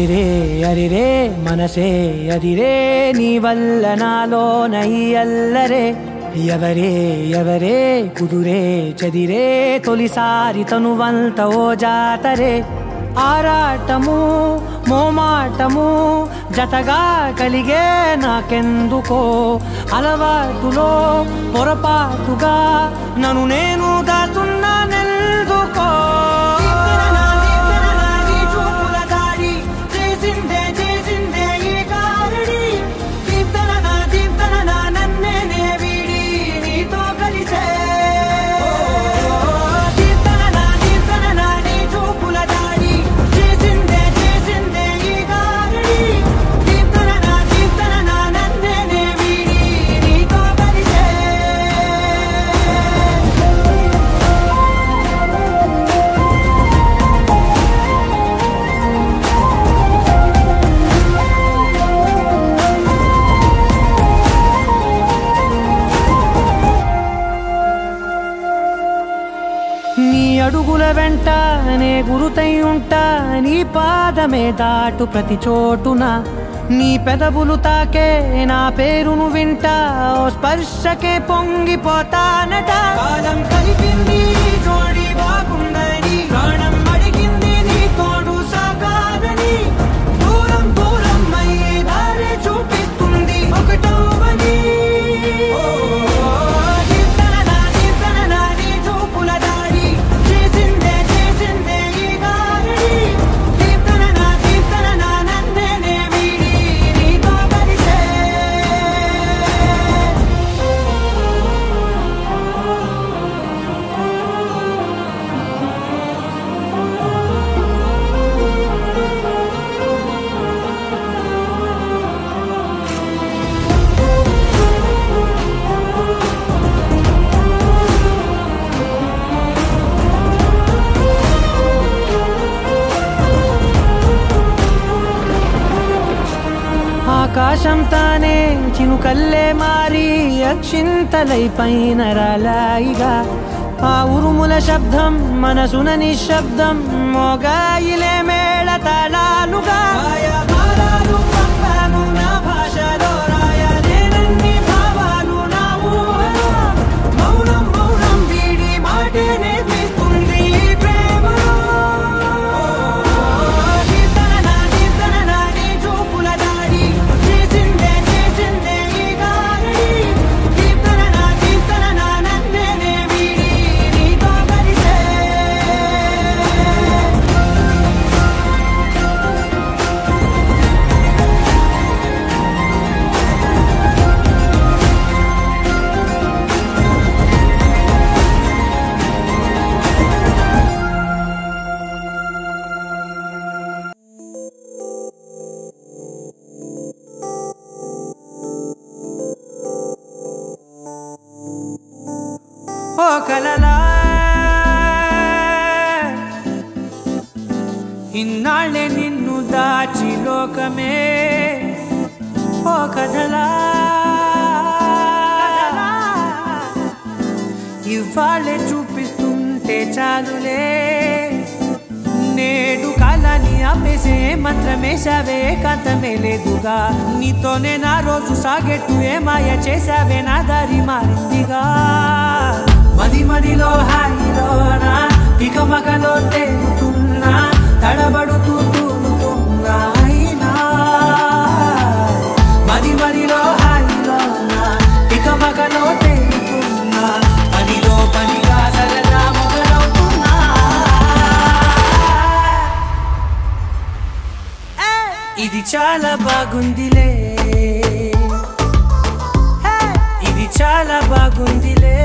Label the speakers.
Speaker 1: అరిరే అరిరే మనసే అదిరే నీ వల్ల నాలోన ఈ అల్లరే ఎవరే ఎవరే కుదురే చదిరే తొలిసారి తనువంత ఓ జాతరే ఆరాటము మోమాటము జతగా కలిగే నాకెందుకో అలవాటులో పొరపాటుగా నన్ను నేను దాస్తున్నానెందుకో అడుగుల వెంట నే గురుతై ఉంటా నీ పాదమే దాటు ప్రతి చోటున నీ పెదవులు తాకే నా పేరును వింటా ఓ స్పర్శకే పొంగిపోతానట కాలం కలిపింది జోడి బాగుందని ప్రాణం అడిగింది నీ తోడు సాగాలని దూరం దూరం అయ్యే దారి చూపిస్తుంది ఒకటోవని ఆకాశం తానే చినుకల్లే మారి అక్షింతలై పైన రాలాయిగా ఆ ఉరుముల శబ్దం మనసున నిశ్శబ్దం మోగాయిలే మేళ తాళాలుగా నా భాషలో రాయలేనన్ని భావాలు నా ఊహలో మౌనం మౌనం వీడి మాటేనే తీస్తుంది ప్రేమలో ఓ కలలా ఇన్నాళ్ళే నిన్ను దాచి లోకమే ఓ కథలా ఇవాళ్ళే చూపిస్తుంటే చాలులే నేడు కాలాన్ని ఆపేసే మంత్రమేశావే కాంతమే లేదుగా నీతోనే నా రోజు సాగెట్టు ఏ మాయ చేశావే నా దారి మారిందిగా మది మదిలో హాయిలోనా ఇక మగలో తేలుతున్నా తడబడుతూ తూలుతున్నా అయినా మది మదిలో హాయిలోనా ఇక మగలో తేలుతున్నా పనిలో పనిగా సరదా మొదలవుతున్నా ఇది చాలా బాగుందిలే ఇది చాలా బాగుందిలే